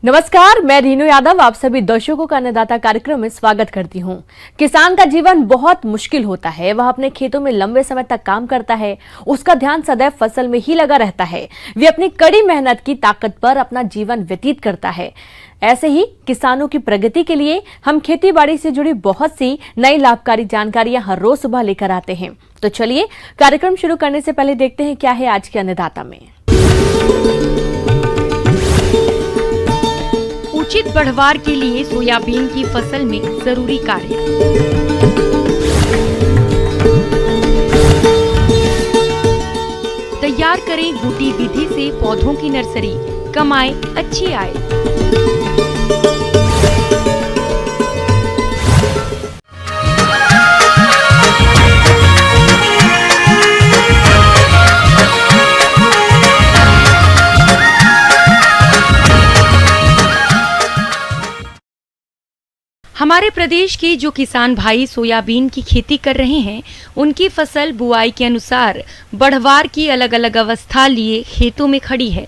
नमस्कार, मैं रीनू यादव आप सभी दर्शकों का अन्नदाता कार्यक्रम में स्वागत करती हूं। किसान का जीवन बहुत मुश्किल होता है। वह अपने खेतों में लंबे समय तक काम करता है। उसका ध्यान सदैव फसल में ही लगा रहता है। वे अपनी कड़ी मेहनत की ताकत पर अपना जीवन व्यतीत करता है। ऐसे ही किसानों की प्रगति के लिए हम खेती बाड़ी से जुड़ी बहुत सी नई लाभकारी जानकारियां हर रोज सुबह लेकर आते हैं। तो चलिए कार्यक्रम शुरू करने से पहले देखते हैं क्या है आज के अन्नदाता में। उचित बढ़वार के लिए सोयाबीन की फसल में जरूरी कार्य। तैयार करें बूटी विधि से पौधों की नर्सरी, कमाएं अच्छी आय। हमारे प्रदेश के जो किसान भाई सोयाबीन की खेती कर रहे हैं, उनकी फसल बुआई के अनुसार बढ़वार की अलग अलग अवस्था लिए खेतों में खड़ी है।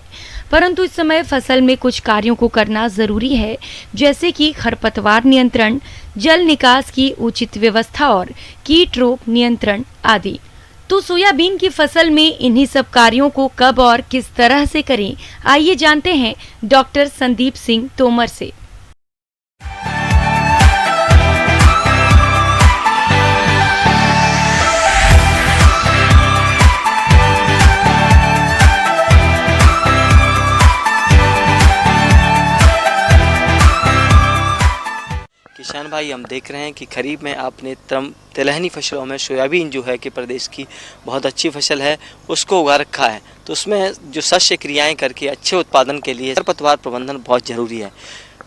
परंतु इस समय फसल में कुछ कार्यों को करना जरूरी है, जैसे कि खरपतवार नियंत्रण, जल निकास की उचित व्यवस्था और कीट रोग नियंत्रण आदि। तो सोयाबीन की फसल में इन्हीं सब कार्यों को कब और किस तरह से करें, आइए जानते हैं डॉक्टर संदीप सिंह तोमर से। किसान भाई, हम देख रहे हैं कि खरीफ में आपने तिलहनी फसलों में सोयाबीन जो है कि प्रदेश की बहुत अच्छी फसल है, उसको उगा रखा है। तो उसमें जो शस्य क्रियाएं करके अच्छे उत्पादन के लिए खरपतवार प्रबंधन बहुत ज़रूरी है।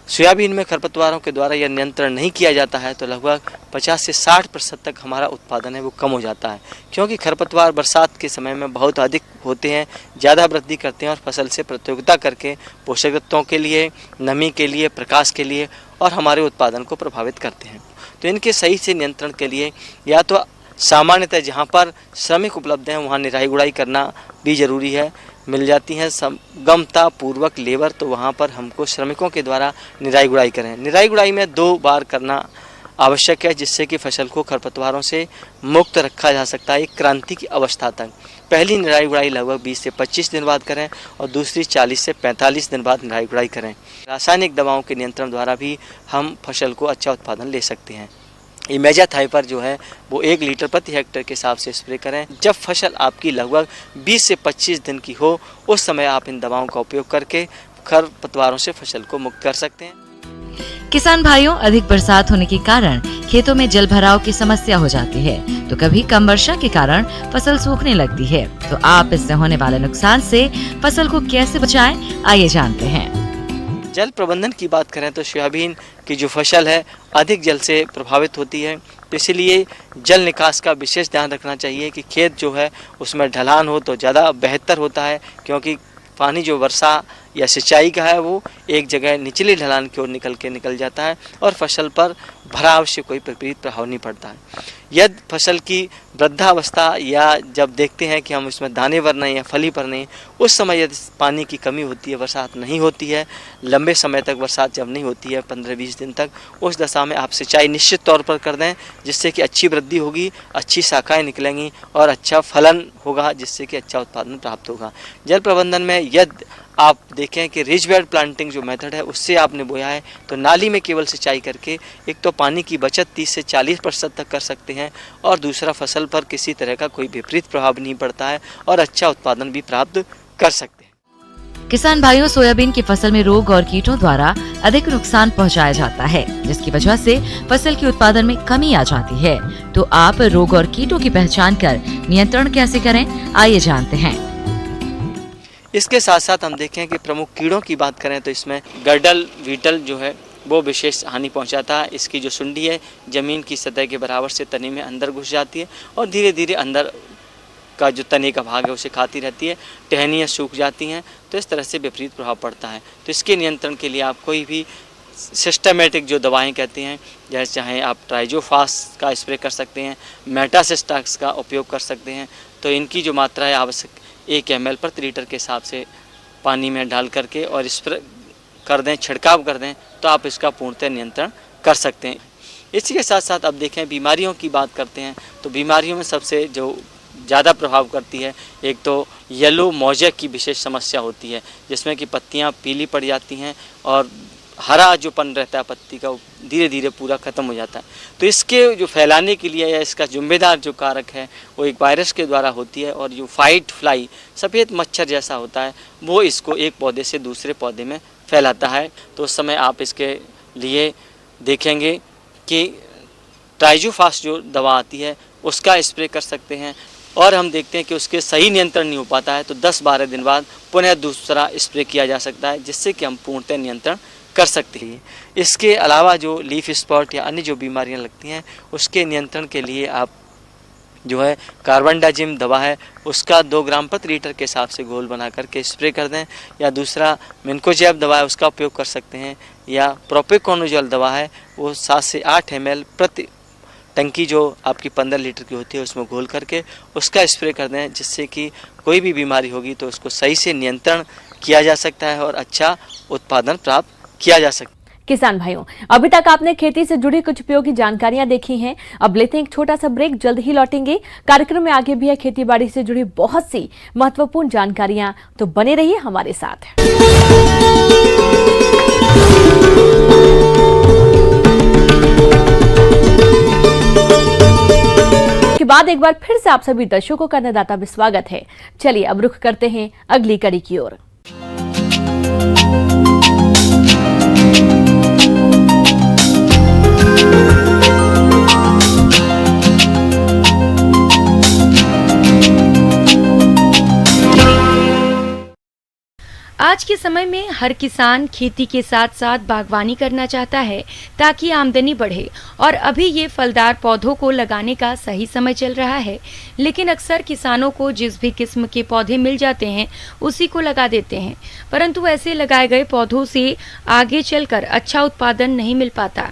सोयाबीन में खरपतवारों के द्वारा यह नियंत्रण नहीं किया जाता है तो लगभग 50 से 60% तक हमारा उत्पादन है वो कम हो जाता है, क्योंकि खरपतवार बरसात के समय में बहुत अधिक होते हैं, ज़्यादा वृद्धि करते हैं और फसल से प्रतियोगिता करके पोषक तत्वों के लिए, नमी के लिए, प्रकाश के लिए और हमारे उत्पादन को प्रभावित करते हैं। तो इनके सही से नियंत्रण के लिए या तो सामान्यतः जहाँ पर श्रमिक उपलब्ध हैं वहाँ निराई गुड़ाई करना भी ज़रूरी है। मिल जाती हैं समगमता पूर्वक लेबर, तो वहाँ पर हमको श्रमिकों के द्वारा निराई गुड़ाई करें। निराई गुड़ाई में 2 बार करना आवश्यक है, जिससे कि फसल को खरपतवारों से मुक्त रखा जा सकता है एक क्रांति की अवस्था तक। पहली निराई गुड़ाई लगभग 20 से 25 दिन बाद करें और दूसरी 40 से 45 दिन बाद निराई गुड़ाई करें। रासायनिक दवाओं के नियंत्रण द्वारा भी हम फसल को अच्छा उत्पादन ले सकते हैं। इमेजाथाइपर जो है वो 1 लीटर प्रति हेक्टेयर के हिसाब से स्प्रे करें। जब फसल आपकी लगभग 20 से 25 दिन की हो, उस समय आप इन दवाओं का उपयोग करके खरपतवारों से फसल को मुक्त कर सकते हैं। किसान भाइयों, अधिक बरसात होने के कारण खेतों में जल भराव की समस्या हो जाती है, तो कभी कम वर्षा के कारण फसल सूखने लगती है। तो आप इससे होने वाले नुकसान से फसल को कैसे बचाएं, आइए जानते हैं। जल प्रबंधन की बात करें तो सोयाबीन की जो फसल है अधिक जल से प्रभावित होती है, तो इसलिए जल निकास का विशेष ध्यान रखना चाहिए कि खेत जो है उसमें ढलान हो तो ज़्यादा बेहतर होता है, क्योंकि पानी जो वर्षा या सिंचाई का है वो एक जगह निचले ढलान की ओर निकल जाता है और फसल पर भराव से कोई विपरीत प्रभाव नहीं पड़ता है। यदि फसल की वृद्धावस्था या जब देखते हैं कि हम इसमें दाने भर नहीं या फली पर नहीं, उस समय यदि पानी की कमी होती है, बरसात नहीं होती है, लंबे समय तक बरसात जब नहीं होती है 15-20 दिन तक, उस दशा में आप सिंचाई निश्चित तौर पर कर दें, जिससे कि अच्छी वृद्धि होगी, अच्छी शाखाएं निकलेंगी और अच्छा फलन होगा, जिससे कि अच्छा उत्पादन प्राप्त होगा। जल प्रबंधन में यदि आप देखें कि रिज बेड प्लांटिंग जो मेथड है उससे आपने बोया है तो नाली में केवल सिंचाई करके एक तो पानी की बचत 30 से 40% तक कर सकते हैं और दूसरा फसल पर किसी तरह का कोई विपरीत प्रभाव नहीं पड़ता है और अच्छा उत्पादन भी प्राप्त कर सकते हैं। किसान भाइयों, सोयाबीन की फसल में रोग और कीटों द्वारा अधिक नुकसान पहुंचाया जाता है, जिसकी वजह से फसल के उत्पादन में कमी आ जाती है। तो आप रोग और कीटों की पहचान कर नियंत्रण कैसे करें, आइए जानते हैं। इसके साथ साथ हम देखें कि प्रमुख कीड़ों की बात करें तो इसमें गर्डल वीटल जो है वो विशेष हानि पहुंचाता है। इसकी जो सुंडी है ज़मीन की सतह के बराबर से तने में अंदर घुस जाती है और धीरे धीरे अंदर का जो तने का भाग है उसे खाती रहती है, टहनियाँ सूख जाती हैं, तो इस तरह से विपरीत प्रभाव पड़ता है। तो इसके नियंत्रण के लिए आप कोई भी सिस्टमेटिक जो दवाएं कहते हैं, जैसे चाहे आप ट्राइजोफास का स्प्रे कर सकते हैं, मेटासिस्टाक्स का उपयोग कर सकते हैं। तो इनकी जो मात्रा है आवश्यक 1 ml प्रति लीटर के हिसाब से पानी में डाल करके और कर दें, छिड़काव कर दें, तो आप इसका पूर्णतः नियंत्रण कर सकते हैं। इसी के साथ साथ अब देखें बीमारियों की बात करते हैं, तो बीमारियों में सबसे जो ज़्यादा प्रभाव करती है, एक तो येलो मोज़ेक की विशेष समस्या होती है, जिसमें कि पत्तियां पीली पड़ जाती हैं और हरा जोपन रहता है पत्ती का, धीरे धीरे पूरा ख़त्म हो जाता है। तो इसके जो फैलाने के लिए या इसका जिम्मेदार जो कारक है वो एक वायरस के द्वारा होती है, और जो फाइट फ्लाई सफ़ेद मच्छर जैसा होता है वो इसको एक पौधे से दूसरे पौधे में फैलाता है। तो उस समय आप इसके लिए देखेंगे कि ट्राइजोफास जो दवा आती है उसका स्प्रे कर सकते हैं, और हम देखते हैं कि उसके सही नियंत्रण नहीं हो पाता है तो 10-12 दिन बाद पुनः दूसरा स्प्रे किया जा सकता है, जिससे कि हम पूर्णतः नियंत्रण कर सकते हैं। इसके अलावा जो लीफ स्पॉट या अन्य जो बीमारियां लगती हैं उसके नियंत्रण के लिए आप जो है कार्बनडाजिम दवा है उसका 2 ग्राम प्रति लीटर के हिसाब से घोल बना करके स्प्रे कर दें, या दूसरा मिनकोजैब दवा है उसका उपयोग कर सकते हैं, या प्रोपिकोनोजोल दवा है वो 7 से 8 ml प्रति टंकी जो आपकी 15 लीटर की होती है उसमें घोल करके उसका स्प्रे कर दें, जिससे कि कोई भी बीमारी होगी तो उसको सही से नियंत्रण किया जा सकता है और अच्छा उत्पादन प्राप्त किया जा सकता है। किसान भाइयों, अभी तक आपने खेती से जुड़ी कुछ उपयोगी जानकारियां देखी हैं। अब लेते हैं एक छोटा सा ब्रेक, जल्द ही लौटेंगे। कार्यक्रम में आगे भी है खेती बाड़ी से जुड़ी बहुत सी महत्वपूर्ण जानकारियां, तो बने रहिए हमारे साथ। के बाद एक बार फिर से आप सभी दर्शकों का अन्नदाता में स्वागत है। चलिए अब रुख करते हैं अगली कड़ी की ओर। आज के समय में हर किसान खेती के साथ साथ बागवानी करना चाहता है ताकि आमदनी बढ़े, और अभी ये फलदार पौधों को लगाने का सही समय चल रहा है। लेकिन अक्सर किसानों को जिस भी किस्म के पौधे मिल जाते हैं उसी को लगा देते हैं, परंतु ऐसे लगाए गए पौधों से आगे चलकर अच्छा उत्पादन नहीं मिल पाता।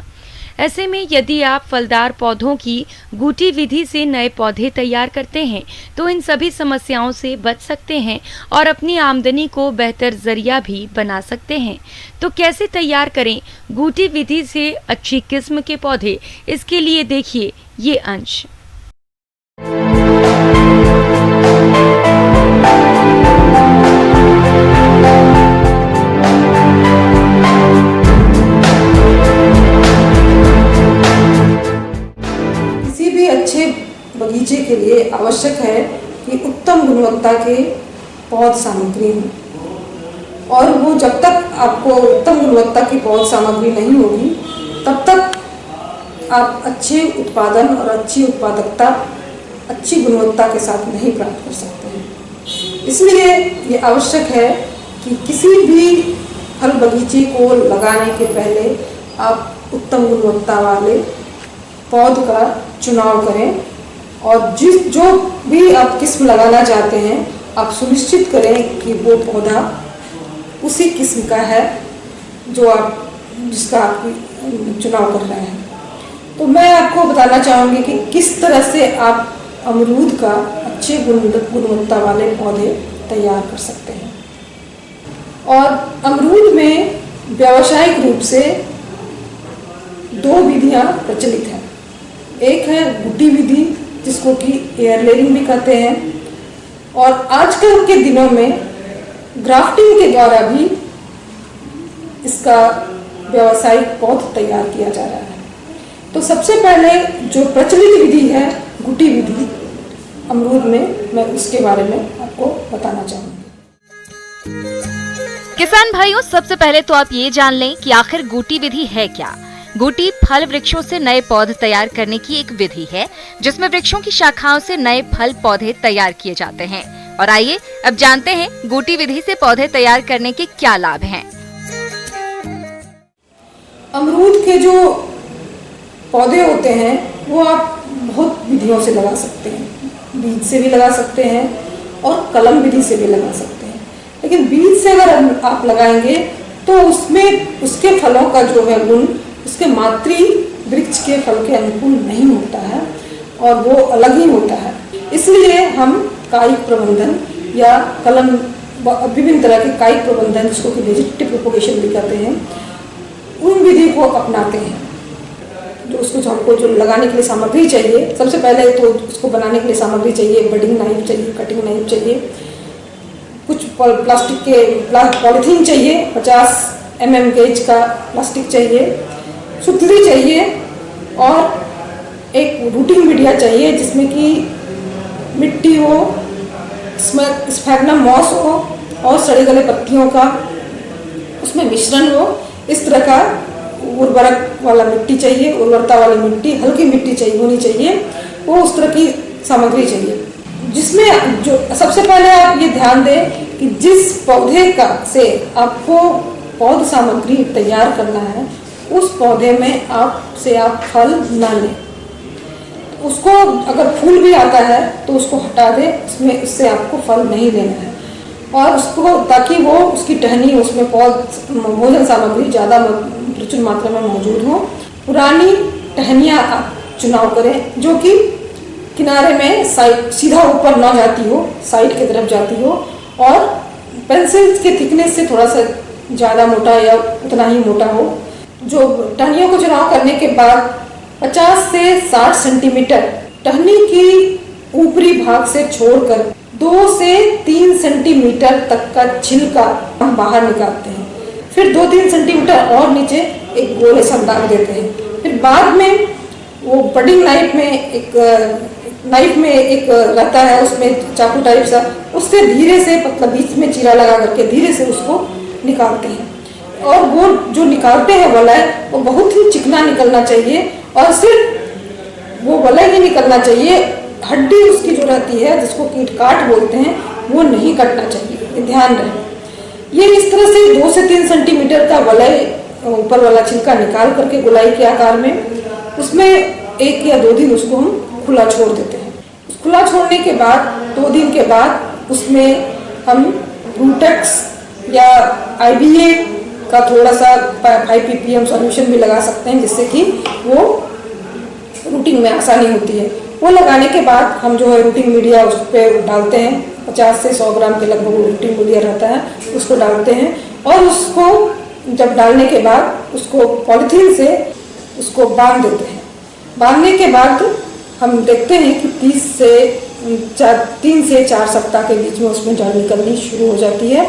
ऐसे में यदि आप फलदार पौधों की गुटी विधि से नए पौधे तैयार करते हैं तो इन सभी समस्याओं से बच सकते हैं और अपनी आमदनी को बेहतर जरिया भी बना सकते हैं। तो कैसे तैयार करें गुटी विधि से अच्छी किस्म के पौधे, इसके लिए देखिए ये अंश। बगीचे के लिए आवश्यक है कि उत्तम गुणवत्ता के पौध सामग्री हो, और वो जब तक आपको उत्तम गुणवत्ता की पौध सामग्री नहीं होगी तब तक आप अच्छे उत्पादन और अच्छी उत्पादकता अच्छी गुणवत्ता के साथ नहीं प्राप्त कर सकते हैं। इसलिए ये आवश्यक है कि किसी भी फल बगीचे को लगाने के पहले आप उत्तम गुणवत्ता वाले पौध का चुनाव करें, और जो भी आप किस्म लगाना चाहते हैं आप सुनिश्चित करें कि वो पौधा उसी किस्म का है जिसका आप चुनाव कर रहे हैं। तो मैं आपको बताना चाहूँगी कि किस तरह से आप अमरूद का अच्छे गुणवत्ता वाले पौधे तैयार कर सकते हैं। और अमरूद में व्यावसायिक रूप से 2 विधियाँ प्रचलित हैं। एक है गुटी विधि, जिसको कि एयर लेयरिंग भी कहते हैं, और आजकल के दिनों में ग्राफ्टिंग के द्वारा भी इसका व्यावसायिक पौध तैयार किया जा रहा है। तो सबसे पहले जो प्रचलित विधि है गुटी विधि अमरूद में, मैं उसके बारे में आपको बताना चाहूँगी। किसान भाइयों, सबसे पहले तो आप ये जान लें कि आखिर गुटी विधि है क्या। गुटी फल वृक्षों से नए पौधे तैयार करने की एक विधि है जिसमें वृक्षों की शाखाओं से नए फल पौधे तैयार किए जाते हैं। और आइए अब जानते हैं गुटी विधि से पौधे तैयार करने के क्या लाभ हैं। अमरूद के जो पौधे होते हैं वो आप बहुत विधियों से लगा सकते हैं। बीज से भी लगा सकते हैं और कलम विधि से भी लगा सकते हैं। लेकिन बीज से अगर आप लगाएंगे तो उसमें उसके फलों का जो है गुण उसके मातृ वृक्ष के फल के अनुकूल नहीं होता है और वो अलग ही होता है। इसलिए हम कायिक प्रबंधन या कलम विभिन्न तरह के कायिक प्रबंधन, जिसको कि वेजिटेटिव प्रोपोगेशन भी कहते हैं, उन विधि को अपनाते हैं। जो उसको हमको जो लगाने के लिए सामग्री चाहिए, सबसे पहले तो उसको बनाने के लिए सामग्री चाहिए, बडिंग नाइफ चाहिए, कटिंग नाइफ चाहिए, कुछ प्लास्टिक के पॉलीथीन चाहिए, 50 mm गेज का प्लास्टिक चाहिए, सुतली चाहिए और एक रूटिंग मीडिया चाहिए जिसमें कि मिट्टी हो, स्फैग्नम मॉस हो और सड़े गले पत्तियों का उसमें मिश्रण हो। इस तरह का उर्वरक वाला मिट्टी चाहिए, उर्वरता वाली मिट्टी, हल्की मिट्टी चाहिए होनी चाहिए, वो उस तरह की सामग्री चाहिए। जिसमें जो सबसे पहले आप ये ध्यान दें कि जिस पौधे का से आपको पौध सामग्री तैयार करना है, उस पौधे में आप फल ना लें। उसको अगर फूल भी आता है तो उसको हटा दें, इससे आपको फल नहीं लेना है। और उसको, ताकि वो उसकी टहनी, उसमें भोजन सामग्री ज़्यादा प्रचुर मात्रा में मौजूद हो। पुरानी टहनियाँ आप चुनाव करें जो कि किनारे में साइड सीधा ऊपर ना जाती हो, साइड की तरफ जाती हो, और पेंसिल के थिकनेस से थोड़ा सा ज़्यादा मोटा या उतना ही मोटा हो। जो टहनियों को चुनाव करने के बाद 50 से 60 सेंटीमीटर टहनी की ऊपरी भाग से छोड़कर 2 से 3 सेंटीमीटर तक का छिलका हम बाहर निकालते हैं। फिर 2-3 सेंटीमीटर और नीचे एक गोल ऐसा दाग देते हैं। फिर बाद में वो बडिंग नाइफ में एक रहता है, उसमें चाकू टाइप सा, उससे धीरे से मतलब बीच में चीरा लगा करके धीरे से उसको निकालते हैं। और वो जो निकालते हैं वलय, वो बहुत ही चिकना निकलना चाहिए और सिर्फ वो वलय ही निकलना चाहिए। हड्डी उसकी जो रहती है, जिसको कीट काट बोलते हैं, वो नहीं कटना चाहिए, ये ध्यान रहे। ये इस तरह से 2 से 3 सेंटीमीटर का वलय, ऊपर वाला छिलका निकाल करके गोलाई के आकार में, उसमें 1 या 2 दिन उसको हम खुला छोड़ देते हैं। खुला छोड़ने के बाद 2 दिन के बाद उसमें हम रूटेक्स या IBA का थोड़ा सा 5 ppm सॉल्यूशन भी लगा सकते हैं, जिससे कि वो रूटिंग में आसानी होती है। वो लगाने के बाद हम जो है रूटिंग मीडिया उस पर डालते हैं, 50 से 100 ग्राम के लगभग रूटिंग मीडिया रहता है, उसको डालते हैं। और उसको जब डालने के बाद उसको पॉलीथीन से उसको बांध देते हैं। बांधने के बाद हम देखते हैं कि 3 से 4 सप्ताह के बीच में उसमें जड़ निकलनी शुरू हो जाती है।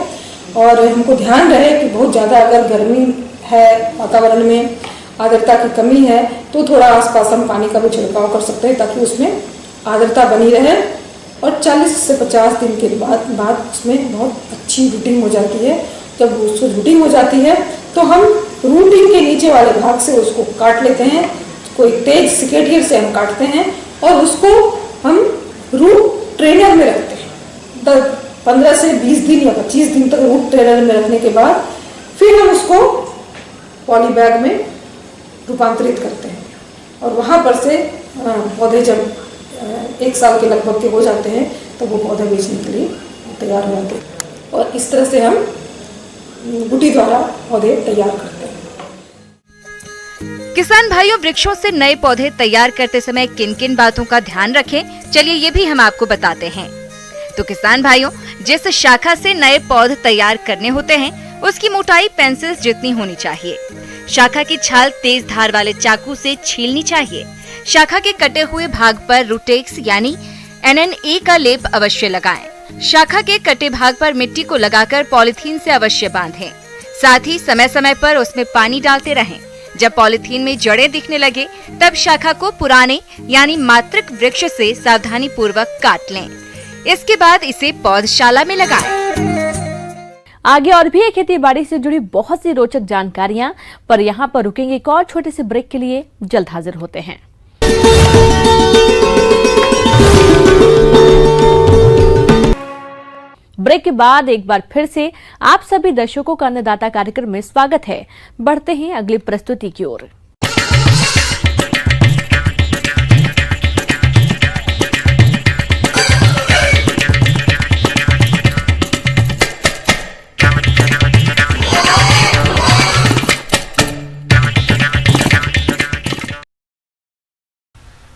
और हमको ध्यान रहे कि बहुत ज़्यादा अगर गर्मी है, वातावरण में आर्द्रता की कमी है, तो थोड़ा आसपास हम पानी का भी छिड़काव कर सकते हैं, ताकि उसमें आर्द्रता बनी रहे। और 40 से 50 दिन के बाद उसमें बहुत अच्छी रूटिंग हो जाती है। जब उसको रूटिंग हो जाती है तो हम रूटिंग के नीचे वाले भाग से उसको काट लेते हैं। कोई तेज सिकेटियर से हम काटते हैं और उसको हम रूट ट्रेनर में रखते हैं। 15 से 20 दिन या 25 दिन तक रूट ट्रेनर में रखने के बाद फिर हम उसको पॉली बैग में रूपांतरित करते हैं। और वहाँ पर से पौधे जब 1 साल के लगभग के हो जाते हैं तो वो पौधे बेचने के लिए तैयार हो जाते हैं। और इस तरह से हम गुटी द्वारा पौधे तैयार करते हैं। किसान भाइयों, वृक्षों से नए पौधे तैयार करते समय किन किन बातों का ध्यान रखें, चलिए ये भी हम आपको बताते हैं। तो किसान भाइयों, जिस शाखा से नए पौध तैयार करने होते हैं उसकी मोटाई पेंसिल जितनी होनी चाहिए। शाखा की छाल तेज धार वाले चाकू से छीलनी चाहिए। शाखा के कटे हुए भाग पर रूटेक्स यानी NNA का लेप अवश्य लगाएं। शाखा के कटे भाग पर मिट्टी को लगाकर पॉलीथीन से अवश्य बांधें। साथ ही समय समय पर उसमें पानी डालते रहें। जब पॉलीथीन में जड़ें दिखने लगे तब शाखा को पुराने यानी मातृक वृक्ष से सावधानी पूर्वक काट लें। इसके बाद इसे पौधशाला में लगाएं। आगे और भी खेती बाड़ी से जुड़ी बहुत सी रोचक जानकारियां, पर यहाँ पर रुकेंगे एक और छोटे से ब्रेक के लिए। जल्द हाजिर होते हैं। ब्रेक के बाद एक बार फिर से आप सभी दर्शकों का अन्नदाता कार्यक्रम में स्वागत है। बढ़ते हैं अगली प्रस्तुति की ओर।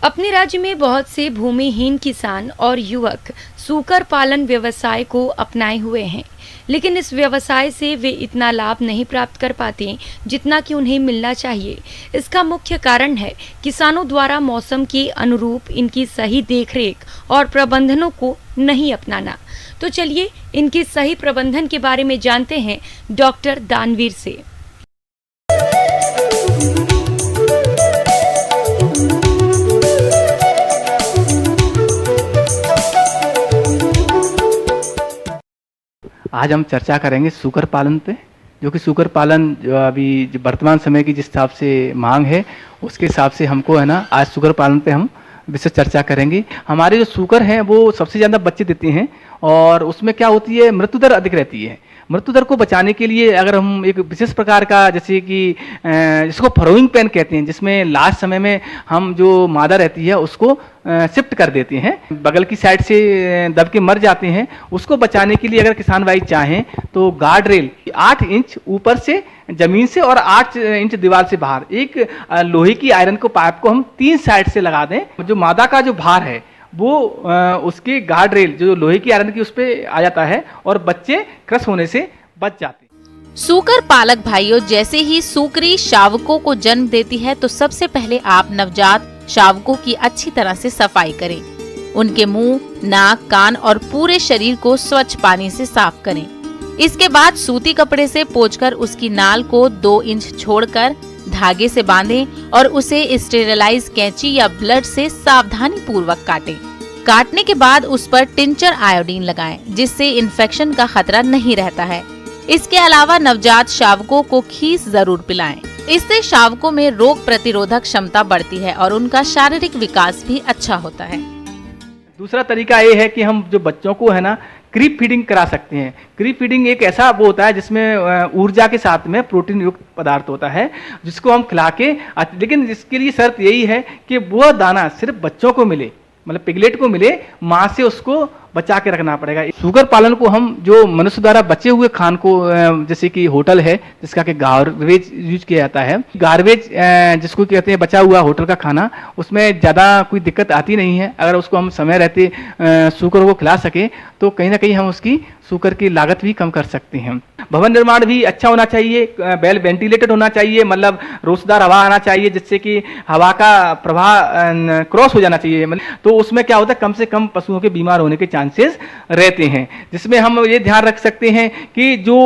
अपने राज्य में बहुत से भूमिहीन किसान और युवक सूकर पालन व्यवसाय को अपनाए हुए हैं। लेकिन इस व्यवसाय से वे इतना लाभ नहीं प्राप्त कर पाते जितना कि उन्हें मिलना चाहिए। इसका मुख्य कारण है किसानों द्वारा मौसम के अनुरूप इनकी सही देखरेख और प्रबंधनों को नहीं अपनाना। तो चलिए इनके सही प्रबंधन के बारे में जानते हैं डॉक्टर दानवीर से। आज हम चर्चा करेंगे सूकर पालन पे, जो कि सूकर पालन जो अभी जो वर्तमान समय की जिस हिसाब से मांग है उसके हिसाब से हमको है ना आज सूकर पालन पे हम विशेष चर्चा करेंगे। हमारे जो सूकर हैं वो सबसे ज़्यादा बच्चे देते हैं और उसमें क्या होती है, मृत्यु दर अधिक रहती है। मृत्यु दर को बचाने के लिए अगर हम एक विशेष प्रकार का जैसे कि जिसको फरोइंग पेन कहते हैं, जिसमें लास्ट समय में हम जो मादा रहती है उसको शिफ्ट कर देते हैं, बगल की साइड से दब के मर जाते हैं, उसको बचाने के लिए अगर किसान भाई चाहें तो गार्ड रेल 8 इंच ऊपर से जमीन से और 8 इंच दीवार से बाहर एक लोहे की आयरन को पाइप को हम 3 साइड से लगा दें। जो मादा का जो भार है वो उसके गार्ड रेल जो लोहे की आयरन की उस पर आ जाता है और बच्चे क्रश होने से बच जाते हैं। सूकर पालक भाइयों, जैसे ही सूकरी शावकों को जन्म देती है तो सबसे पहले आप नवजात शावकों की अच्छी तरह से सफाई करें। उनके मुंह, नाक, कान और पूरे शरीर को स्वच्छ पानी से साफ करें। इसके बाद सूती कपड़े से पोंछकर उसकी नाल को 2 इंच छोड़कर धागे से बांधें और उसे स्टेरिलाइज कैंची या ब्लड से सावधानी पूर्वक काटें। काटने के बाद उस पर टिंचर आयोडीन लगाएं, जिससे इन्फेक्शन का खतरा नहीं रहता है। इसके अलावा नवजात शावकों को खीस जरूर पिलाएं। इससे शावकों में रोग प्रतिरोधक क्षमता बढ़ती है और उनका शारीरिक विकास भी अच्छा होता है। दूसरा तरीका ये है कि हम जो बच्चों को है ना क्रीप फीडिंग करा सकते हैं। क्रीप फीडिंग एक ऐसा वो होता है जिसमें ऊर्जा के साथ में प्रोटीन युक्त पदार्थ होता है जिसको हम खिला के, लेकिन इसके लिए शर्त यही है कि वो दाना सिर्फ बच्चों को मिले, मतलब पिगलेट को मिले, माँ से उसको बचा के रखना पड़ेगा। सूकर पालन को हम जो मनुष्य द्वारा बचे हुए खान को, जैसे कि होटल है जिसका कि गार्बेज यूज किया जाता है, गार्बेज जिसको कहते हैं बचा हुआ होटल का खाना, उसमें ज़्यादा कोई दिक्कत आती नहीं है। अगर उसको हम समय रहते सूकर को खिला सके तो कहीं ना कहीं हम उसकी सूकर की लागत भी कम कर सकते हैं। भवन निर्माण भी अच्छा होना चाहिए, वेल वेंटिलेटेड होना चाहिए, मतलब रोशदार हवा आना चाहिए जिससे कि हवा का प्रवाह क्रॉस हो जाना चाहिए। तो उसमें क्या होता है, कम से कम पशुओं के बीमार होने के चांसेस रहते हैं। जिसमें हम ये ध्यान रख सकते हैं कि जो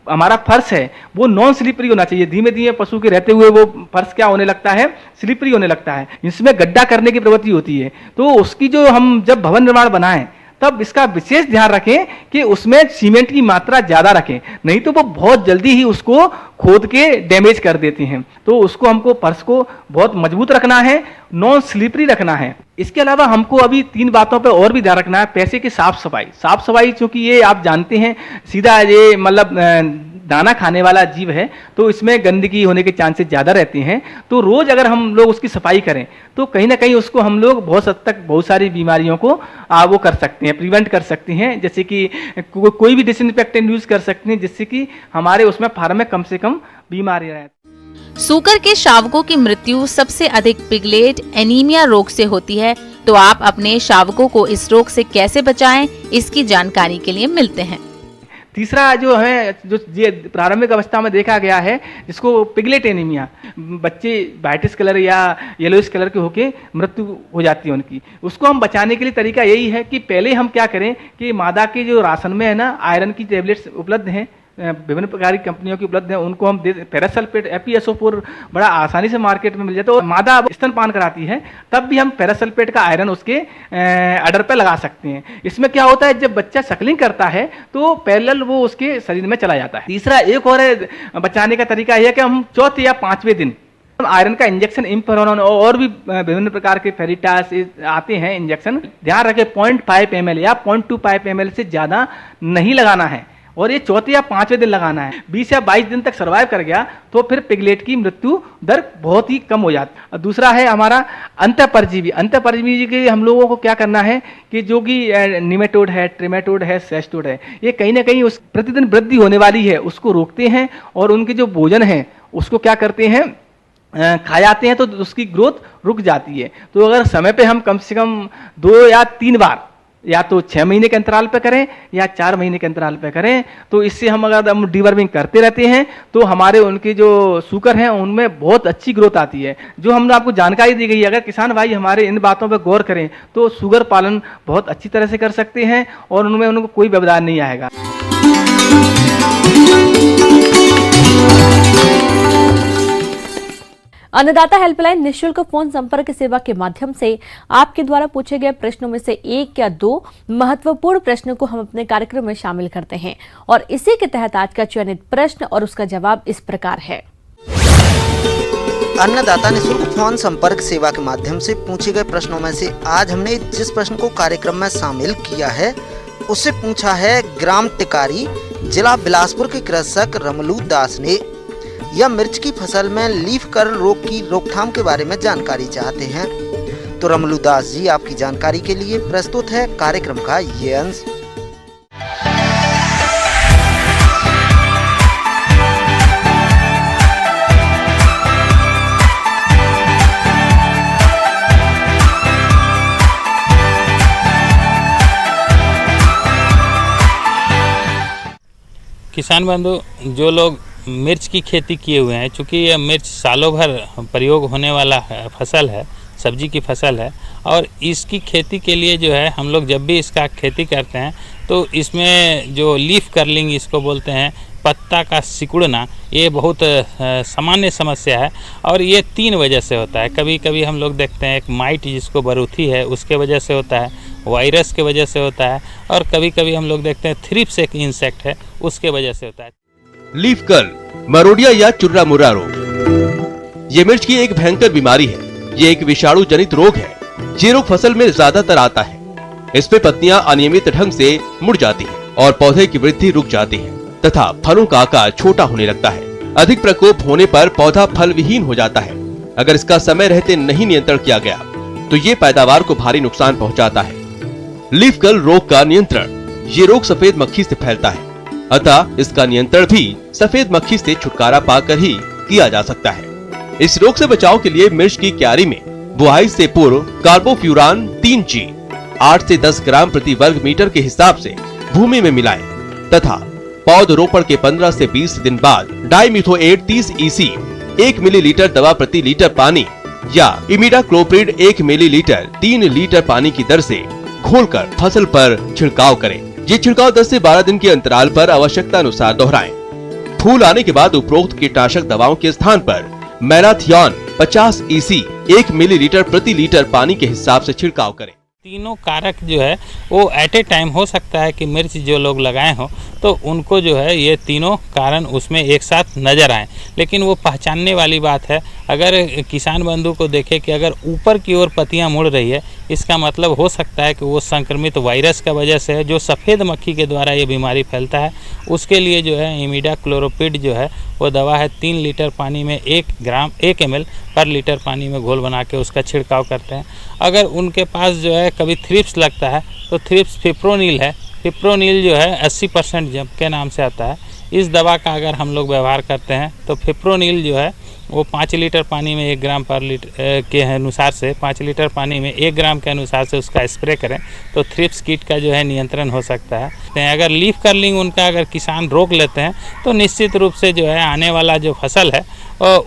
हमारा फर्श है वो नॉन स्लिपरी होना चाहिए। धीमे धीमे पशु के रहते हुए वो फर्श क्या होने लगता है, स्लिपरी होने लगता है, इसमें गड्ढा करने की प्रवृत्ति होती है। तो उसकी जो हम जब भवन निर्माण बनाएं तब इसका विशेष ध्यान रखें कि उसमें सीमेंट की मात्रा ज़्यादा रखें, नहीं तो वो बहुत जल्दी ही उसको खोद के डैमेज कर देते हैं। तो उसको हमको फर्श को बहुत मजबूत रखना है, नॉन स्लिपरी रखना है। इसके अलावा हमको अभी 3 बातों पर और भी ध्यान रखना है। पैसे की साफ सफाई, चूंकि ये आप जानते हैं सीधा ये मतलब दाना खाने वाला जीव है तो इसमें गंदगी होने के चांसेस ज़्यादा रहते हैं। तो रोज़ अगर हम लोग उसकी सफाई करें तो कहीं ना कहीं उसको हम लोग बहुत हद तक बहुत सारी बीमारियों को वो कर सकते हैं, प्रिवेंट कर सकते हैं। जैसे कि कोई भी डिसइंफेक्टेंट यूज़ कर सकते हैं जिससे कि हमारे उसमें फार्म में कम से कम बीमारी रहे। सूकर के शावकों की मृत्यु सबसे अधिक पिगलेट एनीमिया रोग से होती है। तो आप अपने शावकों को इस रोग से कैसे बचाएं, इसकी जानकारी के लिए मिलते हैं। तीसरा जो है, जो ये प्रारंभिक अवस्था में देखा गया है, जिसको पिगलेट एनीमिया, बच्चे वाइटिस कलर या येलोइश कलर के होके मृत्यु हो जाती है उनकी। उसको हम बचाने के लिए तरीका यही है कि पहले हम क्या करें कि मादा के जो राशन में है ना आयरन की टेबलेट्स उपलब्ध हैं, विभिन्न प्रकार की कंपनियों की उपलब्ध है, उनको हम दे। पैरासल्फेट FeSO4 बड़ा आसानी से मार्केट में मिल जाता है। तो मादा स्तनपान कराती है तब भी हम पैरासल्फेट का आयरन उसके अडर पे लगा सकते हैं। इसमें क्या होता है, जब बच्चा सकलिंग करता है तो पैरेलल वो उसके शरीर में चला जाता है। तीसरा एक और बचाने का तरीका यह है कि हम चौथे या 5वें दिन आयरन का इंजेक्शन इम्पेरोन और भी विभिन्न प्रकार के फेरिटास आते हैं इंजेक्शन, ध्यान रखें 0.5 ml या 0.25 ml से ज़्यादा नहीं लगाना है और ये चौथे या 5वें दिन लगाना है। 20 या 22 दिन तक सर्वाइव कर गया तो फिर पिगलेट की मृत्यु दर बहुत ही कम हो जाती है। दूसरा है हमारा अंतःपरजीवी के हम लोगों को क्या करना है कि जो कि निमेटोड है, ट्रिमेटोड है, सेस्टोड है, ये कहीं ना कहीं उस प्रतिदिन वृद्धि होने वाली है उसको रोकते हैं और उनके जो भोजन है उसको क्या करते हैं, खा जाते हैं, तो उसकी ग्रोथ रुक जाती है। तो अगर समय पे हम कम से कम 2 या 3 बार या तो 6 महीने के अंतराल पे करें या 4 महीने के अंतराल पे करें। तो इससे हम अगर हम डीवर्मिंग करते रहते हैं तो हमारे उनके जो सूकर हैं उनमें बहुत अच्छी ग्रोथ आती है। जो हमने आपको जानकारी दी गई है, अगर किसान भाई हमारे इन बातों पर गौर करें तो सुगर पालन बहुत अच्छी तरह से कर सकते हैं और उनमें उनको कोई व्यवधान नहीं आएगा। अन्नदाता हेल्पलाइन निःशुल्क फोन संपर्क सेवा के माध्यम से आपके द्वारा पूछे गए प्रश्नों में से 1 या 2 महत्वपूर्ण प्रश्नों को हम अपने कार्यक्रम में शामिल करते हैं और इसी के तहत आज का चयनित प्रश्न और उसका जवाब इस प्रकार है। अन्नदाता निःशुल्क फोन संपर्क सेवा के माध्यम से पूछे गए प्रश्नों में से आज हमने जिस प्रश्न को कार्यक्रम में शामिल किया है उससे पूछा है ग्राम टिकारी, जिला बिलासपुर के कृषक रमलू दास ने। यह मिर्च की फसल में लीफ कर्ल रोग की रोकथाम के बारे में जानकारी चाहते हैं। तो रमलू दास जी, आपकी जानकारी के लिए प्रस्तुत है कार्यक्रम का ये अंश। किसान बंधु, जो लोग मिर्च की खेती किए हुए हैं, चूँकि यह मिर्च सालों भर प्रयोग होने वाला फसल है, सब्जी की फसल है और इसकी खेती के लिए जो है हम लोग जब भी इसका खेती करते हैं तो इसमें जो लीफ कर्लिंग इसको बोलते हैं, पत्ता का सिकुड़ना, ये बहुत सामान्य समस्या है और ये 3 वजह से होता है। कभी कभी हम लोग देखते हैं एक माइट जिसको बरूथी है उसके वजह से होता है, वायरस के वजह से होता है और कभी कभी हम लोग देखते हैं थ्रिप्स एक इंसेक्ट है उसके वजह से होता है। लीफ कर्ल, मरोडिया या चुर्रा मुर्रा रोग, ये मिर्च की एक भयंकर बीमारी है। ये एक विषाणु जनित रोग है। ये रोग फसल में ज्यादातर आता है। इसमें पत्तियां अनियमित ढंग से मुड़ जाती हैं और पौधे की वृद्धि रुक जाती है तथा फलों का आकार छोटा होने लगता है। अधिक प्रकोप होने पर पौधा फल विहीन हो जाता है। अगर इसका समय रहते नहीं नियंत्रण किया गया तो ये पैदावार को भारी नुकसान पहुंचाता है। लीफ कर्ल रोग का नियंत्रण, ये रोग सफेद मक्खी से फैलता है, अतः इसका नियंत्रण भी सफेद मक्खी से छुटकारा पाकर ही किया जा सकता है। इस रोग से बचाव के लिए मिर्च की क्यारी में बुआई से पूर्व कार्बोफ्यूरान 3G 8 से 10 ग्राम प्रति वर्ग मीटर के हिसाब से भूमि में मिलाएं तथा पौधरोपण के 15 से 20 दिन बाद डाइमिथोएट 30 EC 1 मिलीलीटर दवा प्रति लीटर पानी या इमिडाक्लोप्रिड 1 मिलीलीटर 3 लीटर पानी की दर से घोलकर फसल पर छिड़काव करें। ये छिड़काव 10 से 12 दिन के अंतराल पर आवश्यकता अनुसार दोहराएं। फूल आने के बाद उपरोक्त कीटनाशक दवाओं के स्थान पर मैराथियन 50 EC 1 मिलीलीटर प्रति लीटर पानी के हिसाब से छिड़काव करें। तीनों कारक जो है वो एट ए टाइम हो सकता है कि मिर्च जो लोग लगाए हो तो उनको जो है ये तीनों कारण उसमें एक साथ नज़र आए, लेकिन वो पहचानने वाली बात है। अगर किसान बंधु को देखे कि अगर ऊपर की ओर पत्तियां मुड़ रही है, इसका मतलब हो सकता है कि वो संक्रमित वायरस का वजह से है, जो सफ़ेद मक्खी के द्वारा ये बीमारी फैलता है। उसके लिए जो है इमिडाक्लोप्रिड जो है वो दवा है 3 लीटर पानी में 1 ml पर लीटर पानी में घोल बना के उसका छिड़काव करते हैं। अगर उनके पास जो है कभी थ्रिप्स लगता है तो थ्रिप्स फिप्रोनिल है, फिप्रोनिल जो है 80% जब के नाम से आता है। इस दवा का अगर हम लोग व्यवहार करते हैं तो फिप्रोनिल जो है वो 5 लीटर पानी में 1 ग्राम पर लीटर के अनुसार से 5 लीटर पानी में 1 ग्राम के अनुसार से उसका स्प्रे करें तो थ्रिप्स कीट का जो है नियंत्रण हो सकता है। अगर लीफ कर्लिंग उनका अगर किसान रोक लेते हैं तो निश्चित रूप से जो है आने वाला जो फसल है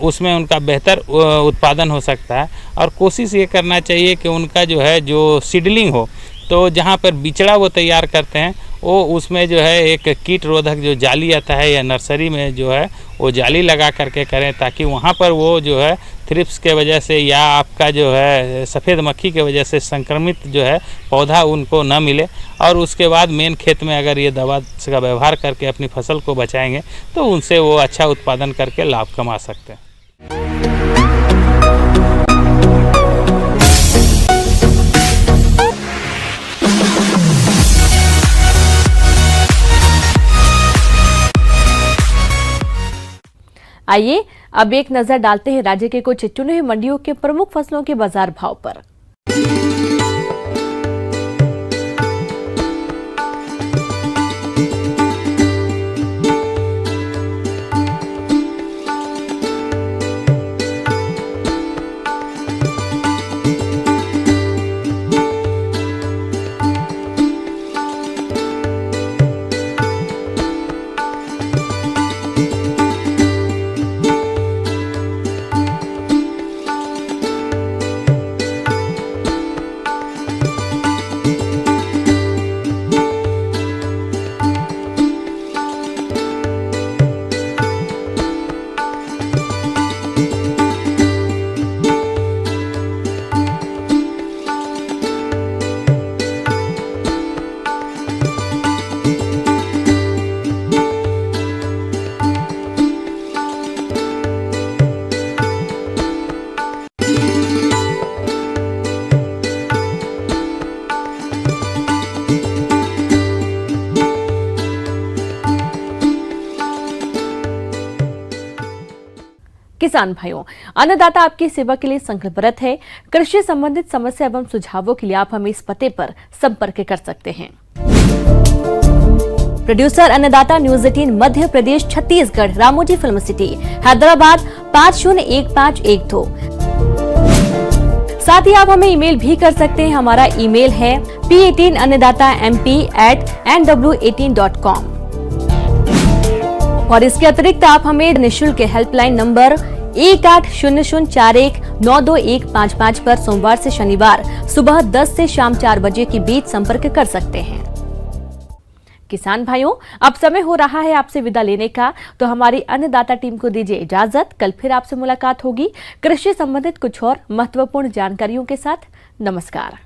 उसमें उनका बेहतर उत्पादन हो सकता है। और कोशिश ये करना चाहिए कि उनका जो है जो सीडलिंग हो तो जहाँ पर बिचड़ा वो तैयार करते हैं वो उसमें जो है एक कीट रोधक जो जाली आता है या नर्सरी में जो है वो जाली लगा करके करें, ताकि वहाँ पर वो जो है थ्रिप्स के वजह से या आपका जो है सफ़ेद मक्खी के वजह से संक्रमित जो है पौधा उनको न मिले। और उसके बाद मेन खेत में अगर ये दवा का व्यवहार करके अपनी फसल को बचाएंगे तो उनसे वो अच्छा उत्पादन करके लाभ कमा सकते हैं। आइए अब एक नजर डालते हैं राज्य के कुछ चुने हुए मंडियों के प्रमुख फसलों के बाजार भाव पर। किसान भाइयों, अन्नदाता आपकी सेवा के लिए संकल्परत है। कृषि संबंधित समस्या एवं सुझावों के लिए आप हमें इस पते पर संपर्क कर सकते हैं। प्रोड्यूसर अन्नदाता news 18 Madhya Pradesh Chhattisgarh, Ramoji film city, Hyderabad 501512। साथ ही आप हमें ईमेल भी कर सकते हैं। हमारा ईमेल है p18annadatamp@nw18.com। और इसके अतिरिक्त आप हमें निःशुल्क हेल्पलाइन नंबर 180041922155 पर सोमवार से शनिवार सुबह 10 से शाम 4 बजे के बीच संपर्क कर सकते हैं। किसान भाइयों, अब समय हो रहा है आपसे विदा लेने का, तो हमारी अन्नदाता टीम को दीजिए इजाजत। कल फिर आपसे मुलाकात होगी कृषि संबंधित कुछ और महत्वपूर्ण जानकारियों के साथ। नमस्कार।